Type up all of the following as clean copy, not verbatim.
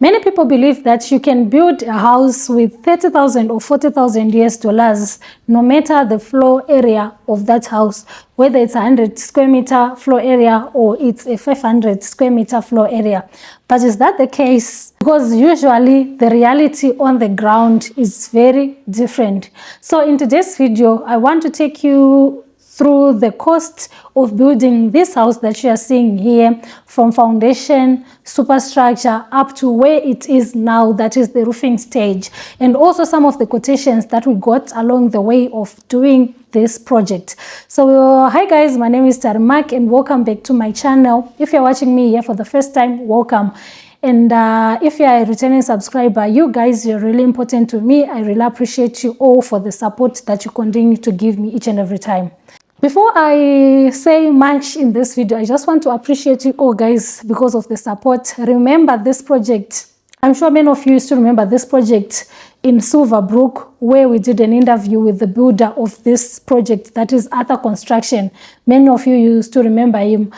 Many people believe that you can build a house with 30,000 or 40,000 US dollars, no matter the floor area of that house, whether it's a 100 square meter floor area or it's a 500 square meter floor area. But is that the case? Because usually the reality on the ground is very different. So in today's video, I want to take you through the cost of building this house that you are seeing here, from foundation, superstructure, up to where it is now, that is the roofing stage, and also some of the quotations that we got along the way of doing this project. So hi guys, my name is Tari Mac and welcome back to my channel. If you're watching me here for the first time, welcome. And if you're a returning subscriber, you guys, you're really important to me. I really appreciate you all for the support that you continue to give me each and every time. Before I say much in this video, I just want to appreciate you all guys because of the support. Remember this project, I'm sure many of you used to remember this project in Silverbrook, where we did an interview with the builder of this project, that is Arthur Construction. Many of you used to remember him,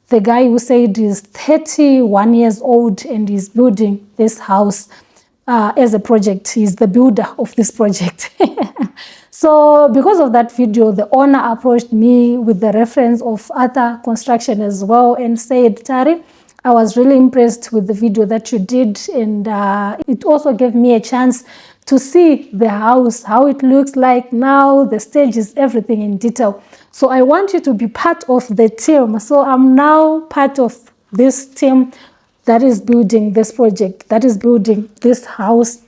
the guy who said he's 31 years old and he's building this house as a project. He's the builder of this project. So because of that video, the owner approached me with the reference of Arthur Construction as well and said, Tari, I was really impressed with the video that you did, and it also gave me a chance to see the house, how it looks like now, the stages, everything in detail. So I want you to be part of the team. So I'm now part of this team that is building this project, that is building this house.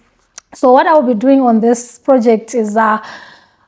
So what I'll be doing on this project is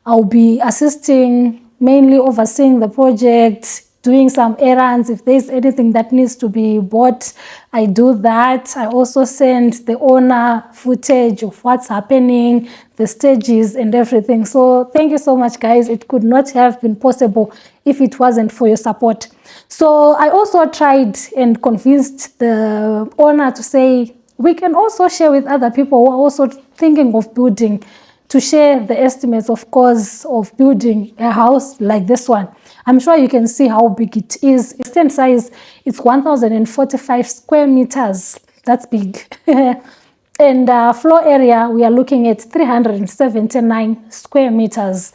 I'll be assisting, mainly overseeing the project, doing some errands. If there's anything that needs to be bought, I do that. I also send the owner footage of what's happening, the stages and everything. So thank you so much guys. It could not have been possible if it wasn't for your support. So I also tried and convinced the owner to say, we can also share with other people who are also thinking of building, to share the estimates, of course, of building a house like this one. I'm sure you can see how big it is. Its stand size is 1,045 square meters. That's big. And floor area, we are looking at 379 square meters.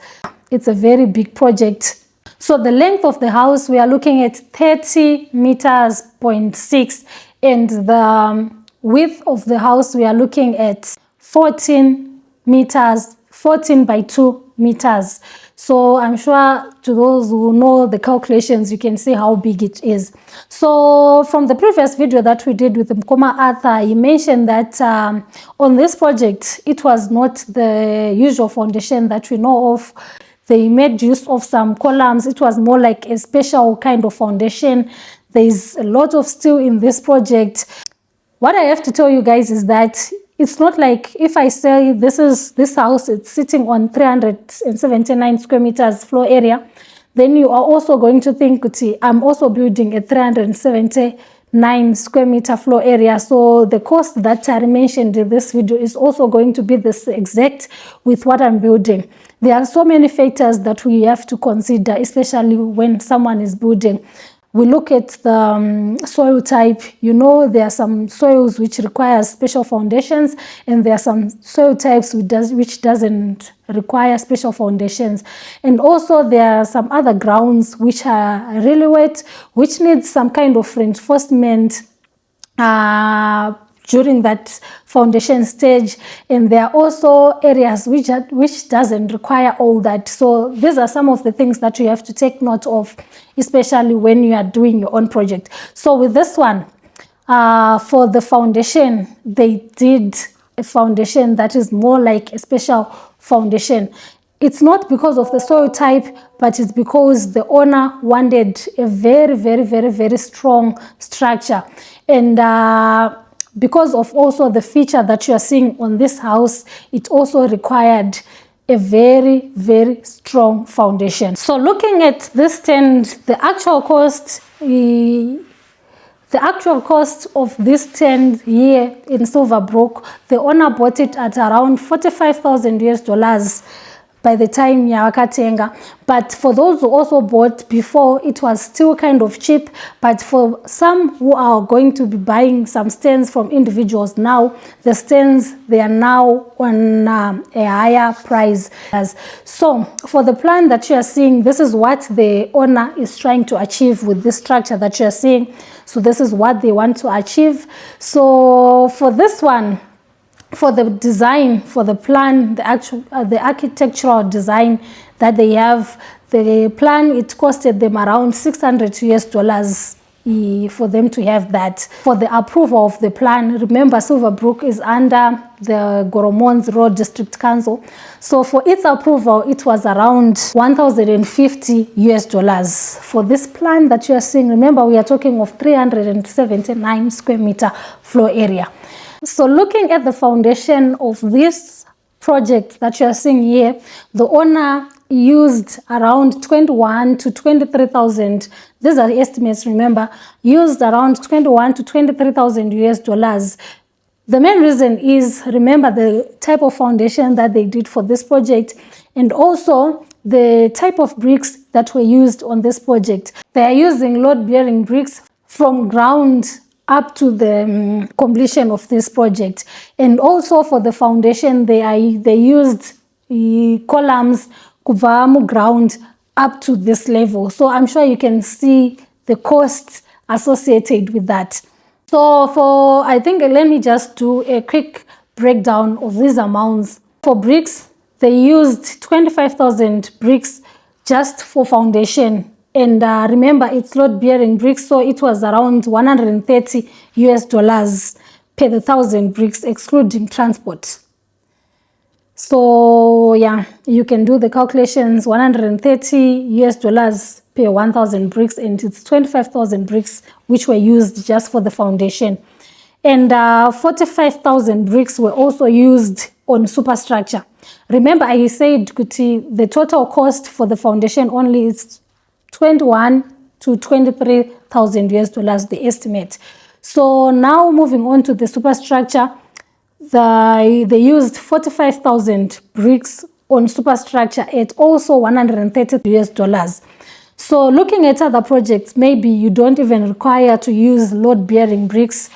It's a very big project. So the length of the house, we are looking at 30 meters, 0.6. And the width of the house, we are looking at 14 meters, 14 by 2 meters. So I'm sure to those who know the calculations, you can see how big it is. So from the previous video that we did with Mkoma Arthur, he mentioned that on this project, it was not the usual foundation that we know of. They made use of some columns. It was more like a special kind of foundation. There's a lot of steel in this project. What I have to tell you guys is that it's not like if I say this house, it's sitting on 379 square meters floor area, then you are also going to think, I'm also building a 379 square meter floor area. So the cost that Tari mentioned in this video is also going to be this exact with what I'm building. There are so many factors that we have to consider, especially when someone is building. We look at the soil type. You know, there are some soils which require special foundations, and there are some soil types which doesn't require special foundations. And also there are some other grounds which are really wet, which need some kind of reinforcement during that foundation stage. And there are also areas which doesn't require all that. So these are some of the things that you have to take note of, especially when you are doing your own project. So with this one, for the foundation, they did a foundation that is more like a special foundation. It's not because of the soil type, but it's because the owner wanted a very, very, very, very strong structure. And because of also the feature that you are seeing on this house, it also required a very, very strong foundation. So looking at this tent, the actual cost of this tent here in Silverbrook, the owner bought it at around 45,000 US dollars. by the time yawakatenga. But for those who also bought before, it was still kind of cheap. But for some who are going to be buying some stands from individuals now, the stands, they are now on a higher price. So for the plan that you are seeing, this is what the owner is trying to achieve with this structure that you are seeing. So this is what they want to achieve. So for this one, for the design, for the plan, the architectural design that they have, the plan, it costed them around $600 for them to have that. For the approval of the plan, remember Silverbrook is under the Goromons Road District Council. So for its approval, it was around $1,050 for this plan that you are seeing. Remember, we are talking of 379 square meter floor area. So looking at the foundation of this project that you are seeing here, the owner used around 21 to 23,000. These are estimates, remember, used around 21 to 23,000 US. The main reason is, remember, the type of foundation that they did for this project, and also the type of bricks that were used on this project. They are using load-bearing bricks from ground up to the completion of this project. And also for the foundation, they used columns kuvamu ground up to this level. So I'm sure you can see the costs associated with that. So I think let me just do a quick breakdown of these amounts. For bricks, they used 25,000 bricks just for foundation. And remember, it's load-bearing bricks, so it was around $130 per 1,000 bricks, excluding transport. So yeah, you can do the calculations, $130 per 1,000 bricks, and it's 25,000 bricks which were used just for the foundation. And 45,000 bricks were also used on superstructure. Remember, I said the total cost for the foundation only is 21 to 23,000 US, the estimate. So now moving on to the superstructure, they used 45,000 bricks on superstructure at also $130 US. So looking at other projects, maybe you don't even require to use load-bearing bricks.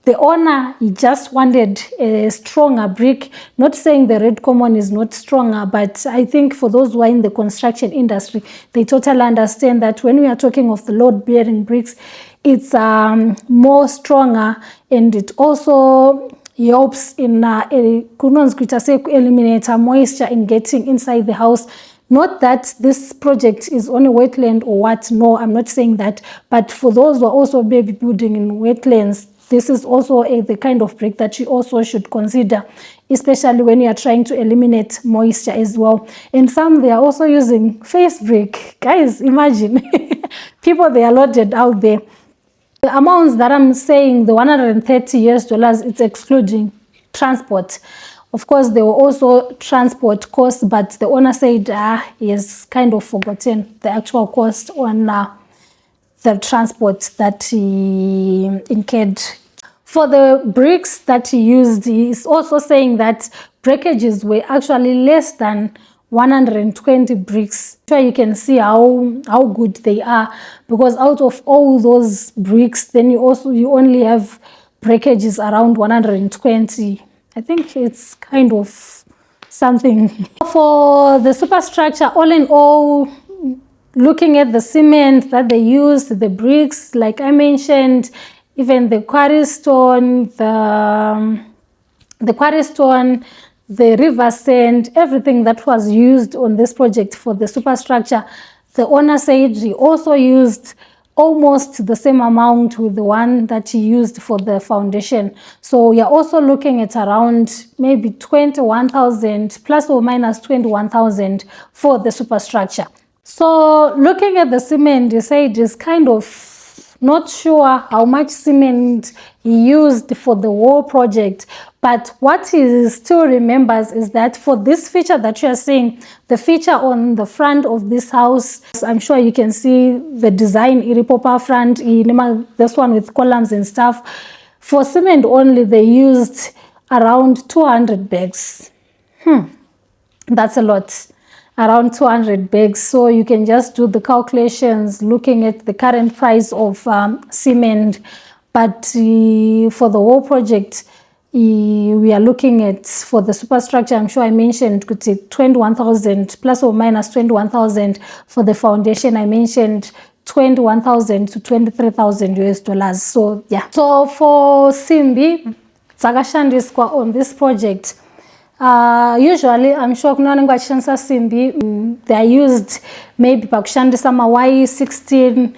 The owner, he just wanted a stronger brick. Not saying the Red Common is not stronger, but I think for those who are in the construction industry, they totally understand that when we are talking of the load-bearing bricks, it's more stronger, and it also helps in eliminate moisture in getting inside the house. Not that this project is on a wetland or what, no, I'm not saying that, but for those who are also maybe building in wetlands, this is also the kind of brick that you also should consider, especially when you are trying to eliminate moisture as well. And some, they are also using face brick. Guys, imagine, people, they are loaded out there. The amounts that I'm saying, the $130 US, it's excluding transport. Of course, there were also transport costs, but the owner said he has kind of forgotten the actual cost on the transport that he incurred. For the bricks that he used, he's also saying that breakages were actually less than 120 bricks. So you can see how good they are, because out of all those bricks, then you only have breakages around 120. I think it's kind of something. For the superstructure, all in all, looking at the cement that they used, the bricks, like I mentioned, even the quarry stone, the river sand, everything that was used on this project for the superstructure, the owner said he also used almost the same amount with the one that he used for the foundation. So we are also looking at around maybe 21,000 plus or minus 21,000 for the superstructure. So looking at the cement, he said he's kind of not sure how much cement he used for the whole project, but what he still remembers is that for this feature that you are seeing, the feature on the front of this house, I'm sure you can see the design, iripopa front, this one with columns and stuff. For cement only, they used around 200 bags. That's a lot, around 200 bags. So you can just do the calculations looking at the current price of cement. But for the whole project, we are looking at, for the superstructure, I'm sure I mentioned 21,000 plus or minus 21,000. For the foundation, I mentioned 21,000 to 23,000 US dollars. So yeah. So for Simbi dzakashandiswa on this project, usually I'm sure kunanenge vachishandisa simbi, they are used maybe pakushandisa ma Y16,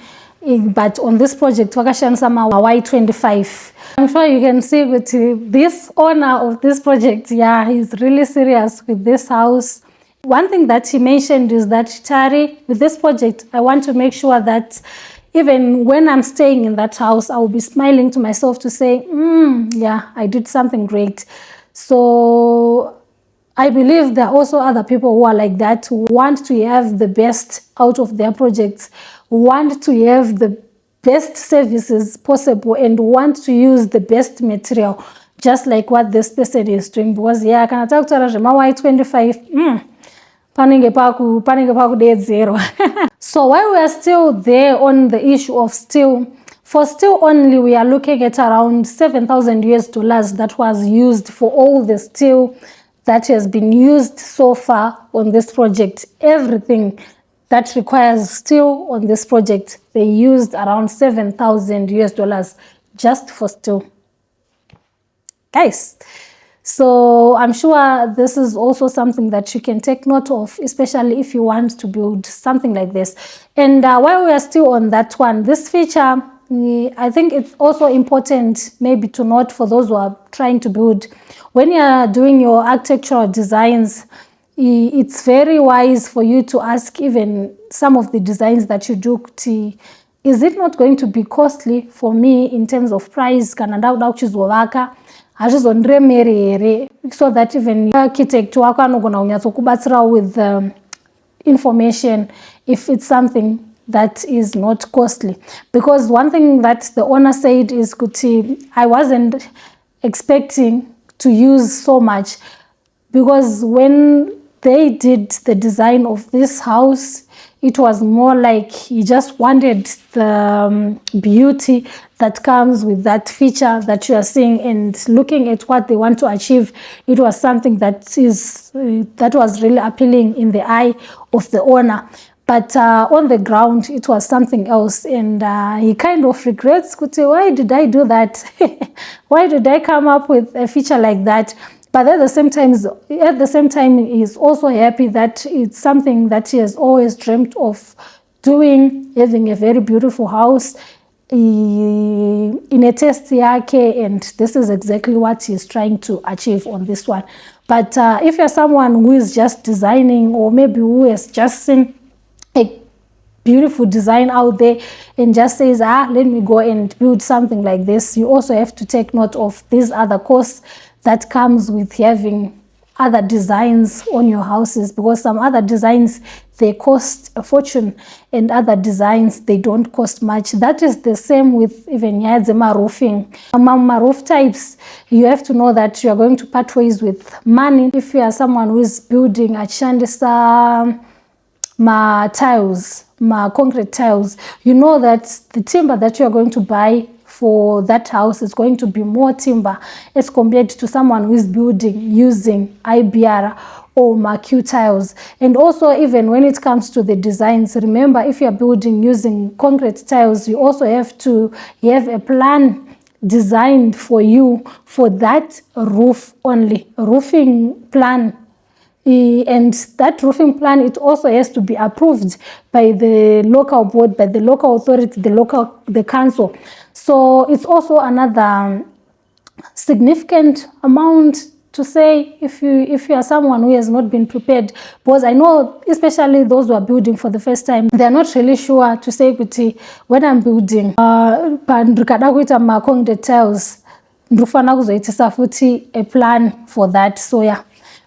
but on this project vakashandisa ma Y25. I'm sure you can see that this owner of this project, yeah, he's really serious with this house. One thing that he mentioned is that, Tari, with this project, I want to make sure that even when I'm staying in that house, I will be smiling to myself to say, yeah, I did something great. So I believe there are also other people who are like that, who want to have the best out of their projects, want to have the best services possible, and want to use the best material, just like what this person is doing. Because yeah, can I talk to Y25? Panenge paku day zero. So while we are still there on the issue of steel, for steel only, we are looking at around 7,000 US dollars that was used for all the steel that has been used so far on this project. Everything that requires steel on this project, they used around 7,000 US dollars just for steel. Guys, so I'm sure this is also something that you can take note of, especially if you want to build something like this. And while we are still on that one, this feature, I think it's also important maybe to note for those who are trying to build. When you are doing your architectural designs, it's very wise for you to ask even some of the designs that you do, is it not going to be costly for me in terms of price, so that even architect wako anogona kunyatsokubatsira with information if it's something that is not costly. Because one thing that the owner said is, kuti, I wasn't expecting to use so much, because when they did the design of this house, it was more like he just wanted the beauty that comes with that feature that you are seeing, and looking at what they want to achieve, it was something that was really appealing in the eye of the owner. But on the ground, it was something else, and he kind of regrets, why did I do that? Why did I come up with a feature like that? But at the same time, he's also happy that it's something that he has always dreamt of doing, having a very beautiful house in a test yake, and this is exactly what he's trying to achieve on this one. But if you're someone who is just designing, or maybe who has just seen a beautiful design out there and just says, let me go and build something like this, you also have to take note of these other costs that comes with having other designs on your houses, because some other designs, they cost a fortune, and other designs, they don't cost much. That is the same with even Yadzema roofing. Among my roof types, you have to know that you are going to part ways with money. If you are someone who is building a chandisa, ma tiles, ma concrete tiles, you know that the timber that you are going to buy for that house is going to be more timber as compared to someone who is building using IBR or MAQ tiles. And also, even when it comes to the designs, remember, if you're building using concrete tiles, you also have to have a plan designed for you for that roof only, roofing plan. And that roofing plan, it also has to be approved by the local board, by the local authority, the council. So it's also another significant amount to say if you are someone who has not been prepared. Because I know, especially those who are building for the first time, they are not really sure to say, when I'm building, concrete tiles, a plan for that. So yeah,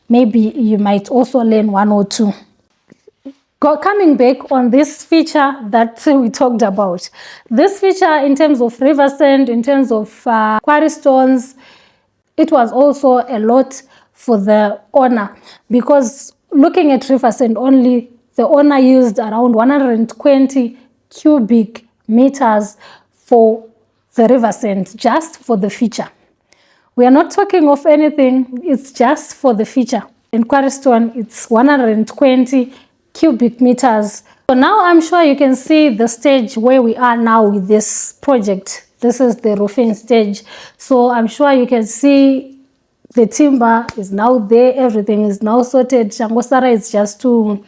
maybe you might also learn one or two. Coming back on this feature that we talked about, this feature in terms of river sand, in terms of quarry stones, it was also a lot for the owner, because looking at river sand only, the owner used around 120 cubic meters for the river sand, just for the feature. We are not talking of anything, it's just for the feature. In Quarrystone, it's 120 cubic meters. So now I'm sure you can see the stage where we are now with this project. This is the roofing stage. So I'm sure you can see the timber is now there, everything is now sorted. Shangosara is just to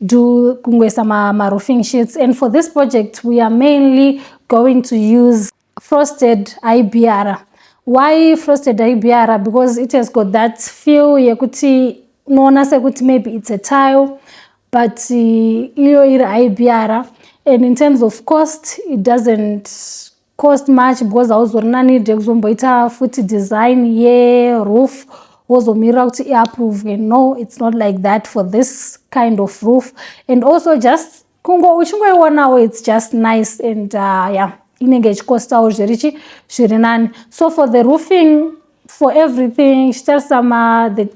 do ma roofing sheets. And for this project, we are mainly going to use frosted IBR. Why frosted IBR? Because it has got that feel yekuti unoona sekuti maybe it's a tile, but iyo iri IBR. And in terms of cost, it doesn't cost much because hauzorina need ekuzomboita futi design roof wozomira kuti iapprove. And no, it's not like that for this kind of roof. And also just kungo uchingoionawo, it's just nice. And yeah, inenge ichikostawo zviri nani. So for the roofing, for everything,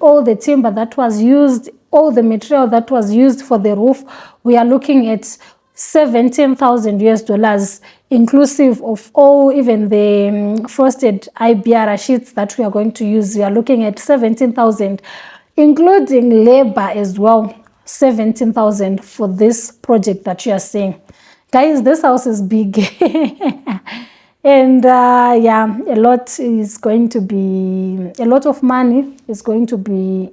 all the timber that was used, all the material that was used for the roof, we are looking at $17,000, inclusive of all, even the frosted IBR sheets that we are going to use. We are looking at 17,000, including labor as well. 17,000 for this project that you are seeing. Guys, this house is big. And yeah, a lot of money is going to be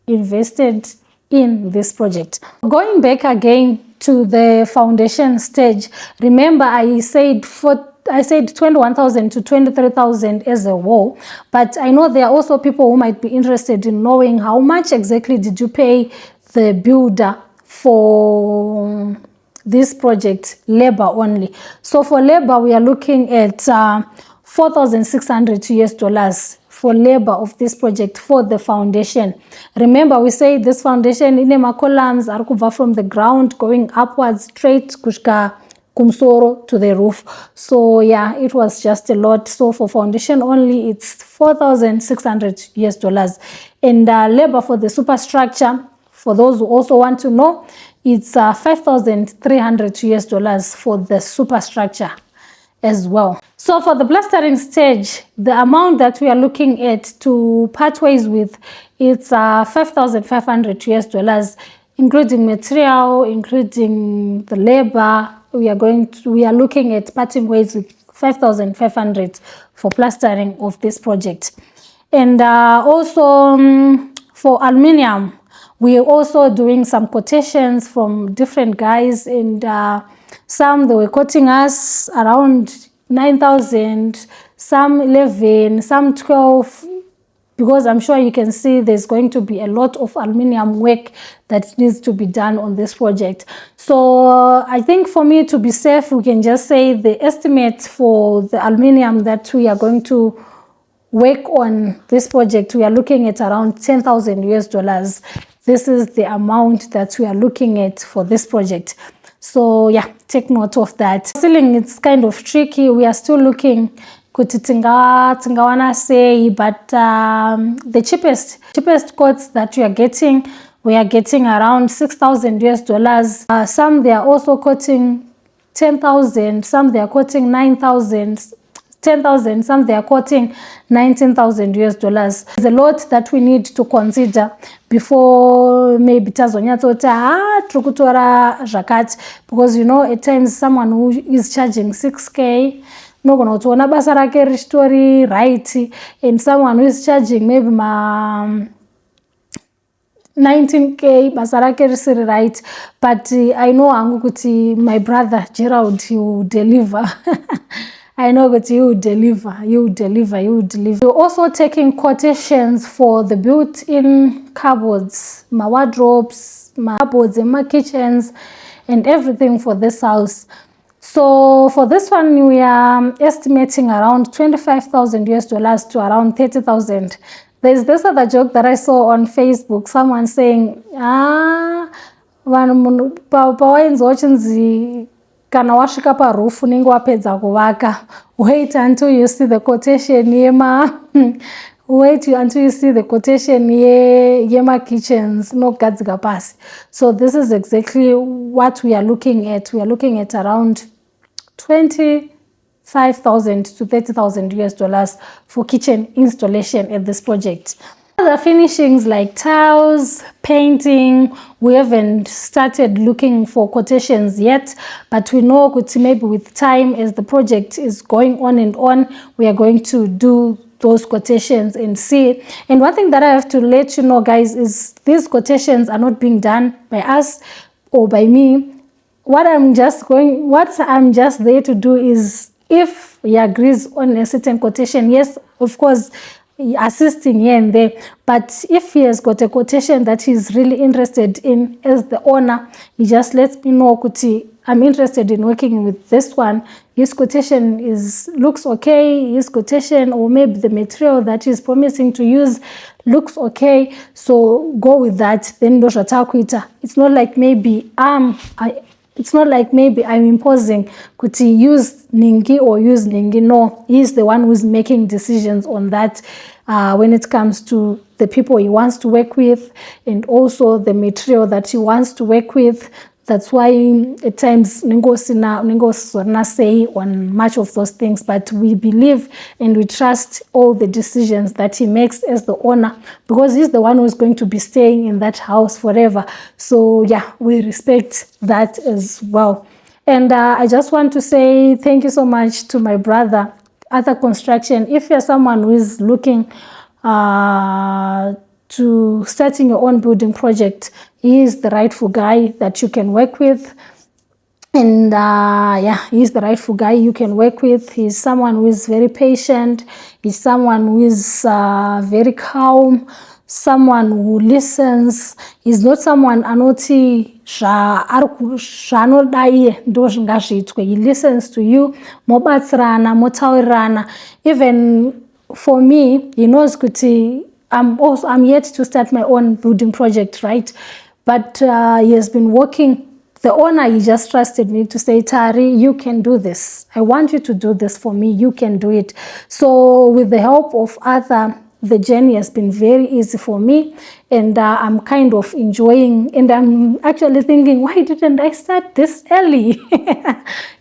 invested in this project. Going back again to the foundation stage, remember I said 21,000 to 23,000 as a wall, but I know there are also people who might be interested in knowing how much exactly did you pay the builder for this project, labor only. So for labor, we are looking at $4,600 for labor of this project for the foundation. Remember, we say this foundation in the columns are from the ground going upwards straight kushka kumsoro to the roof. So yeah, it was just a lot. So for foundation only, it's $4,600. And labor for the superstructure, for those who also want to know, it's $5,300 for the superstructure as well. So for the plastering stage, the amount that we are looking at to part ways with, it's $5,500, including material, including the labor. We are looking at parting ways with $5,500 for plastering of this project. And also for aluminium, we are also doing some quotations from different guys, and some they were quoting us around 9,000, some 11, some 12, because I'm sure you can see there's going to be a lot of aluminium work that needs to be done on this project. So I think for me to be safe, we can just say the estimate for the aluminium that we are going to work on this project, we are looking at around $10,000. This is the amount that we are looking at for this project. So yeah, take note of that. Ceiling, it's kind of tricky. We are still looking kuti tingawana say, but the cheapest quotes that we are getting around $6,000. Some they are also quoting 10,000, some they are quoting 9,000, 10,000, some they are quoting $19,000. There's a lot that we need to consider before maybe tazonyatota trukutora zvakat, because you know at times someone who is charging 6K nogona kutoona basa rake rishitori right, and someone who is charging maybe 19K basa rake risiri right. But I know hangu kuti my brother Gerald, he will deliver. I know that you deliver. We're also taking quotations for the built-in cupboards, my wardrobes, my cupboards and my kitchens and everything for this house. So for this one, we are estimating around $25,000 to around 30,000. There's this other joke that I saw on Facebook, someone saying, kana wasvika paroof unenge wapedza kuvaka, wait until you see the quotation yema wait until you see the quotation yema kitchens no gadzika pasi. So this is exactly what we are looking at. We are looking at around 25,000 to 30,000 US dollars for kitchen installation at this project. Other finishings like tiles, painting, we haven't started looking for quotations yet, but we know maybe with time, as the project is going on and on, we are going to do those quotations and see. And one thing that I have to let you know, guys, is these quotations are not being done by us or by me. What I'm just there to do is, if he agrees on a certain quotation, yes, of course, assisting here and there, but if he has got a quotation that he's really interested in as the owner, he just lets me know, Kuti, I'm interested in working with this one. His quotation looks okay. His quotation, or maybe the material that he's promising to use, looks okay. So go with that. Then it's not like maybe I'm imposing Kuti use Ningi or use Ningi. No, he's the one who's making decisions on that when it comes to the people he wants to work with and also the material that he wants to work with. That's why at times Ningo say on much of those things, but we believe and we trust all the decisions that he makes as the owner, because he's the one who's going to be staying in that house forever. So yeah, we respect that as well. And I just want to say thank you so much to my brother, Other Construction. If you're someone who is looking to starting your own building project, he is the rightful guy that you can work with. And yeah, he's the rightful guy you can work with. He's someone who is very patient. He's someone who is very calm, someone who listens. He's not someone anoti he listens to you. Even for me, he knows Kuti, I'm yet to start my own building project, right? But he has been working. The owner, he just trusted me to say, Tari, you can do this. I want you to do this for me. You can do it. So with the help of Arthur, the journey has been very easy for me, and I'm kind of enjoying, and I'm actually thinking, why didn't I start this early?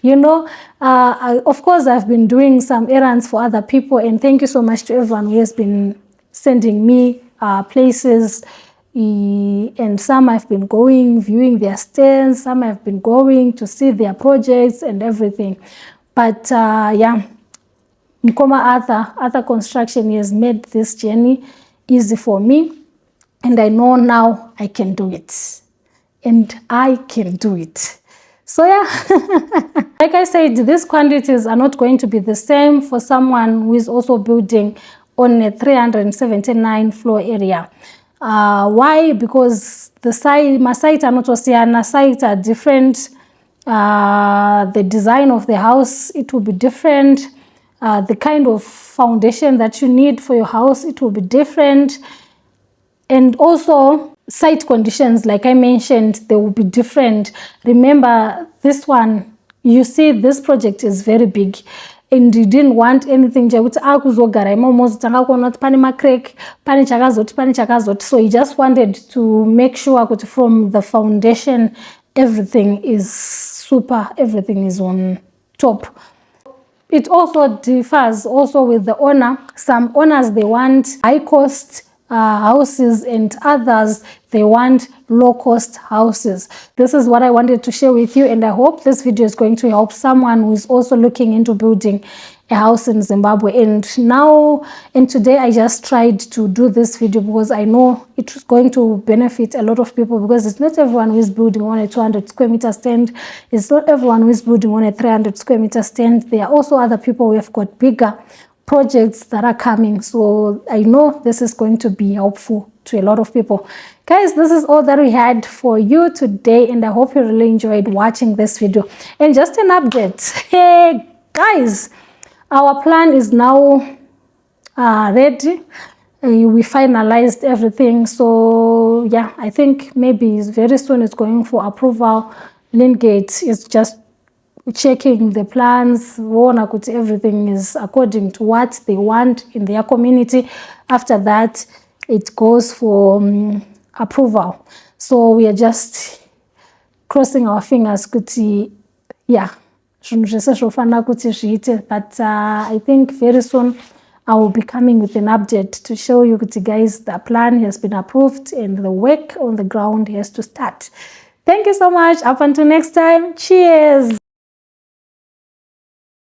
You know, of course, I've been doing some errands for other people, and thank you so much to everyone who has been sending me places. And some I've been going, viewing their stands, some I've been going to see their projects and everything. But yeah, Mkoma Arthur Construction, he has made this journey easy for me, and I know now I can do it. And I can do it. So yeah, like I said, these quantities are not going to be the same for someone who is also building on a 379 floor area. Why? Because the my site are not Oceana, sites are different. The design of the house, it will be different. The kind of foundation that you need for your house, it will be different. And also site conditions, like I mentioned, they will be different. Remember, this one, you see, this project is very big, and you didn't want anything. So he just wanted to make sure that from the foundation, everything is super, everything is on top. It also differs also with the owner. Some owners, they want high cost houses, and others, they want low-cost houses. This is what I wanted to share with you, and I hope this video is going to help someone who is also looking into building a house in Zimbabwe. And today I just tried to do this video because I know it's going to benefit a lot of people, because it's not everyone who is building on a 200 square meter stand. It's not everyone who is building on a 300 square meter stand. There are also other people who have got bigger projects that are coming. So I know this is going to be helpful to a lot of people. Guys, this is all that we had for you today, and I hope you really enjoyed watching this video. And just an update, hey guys, our plan is now ready. We finalized everything, so yeah, I think maybe very soon it's going for approval. Lingate is just checking the plans, everything is according to what they want in their community. After that, it goes for approval. So we are just crossing our fingers kuti, yeah, but I think very soon I will be coming with an update to show you guys the plan has been approved and the work on the ground has to start. Thank you so much. Up until next time. Cheers.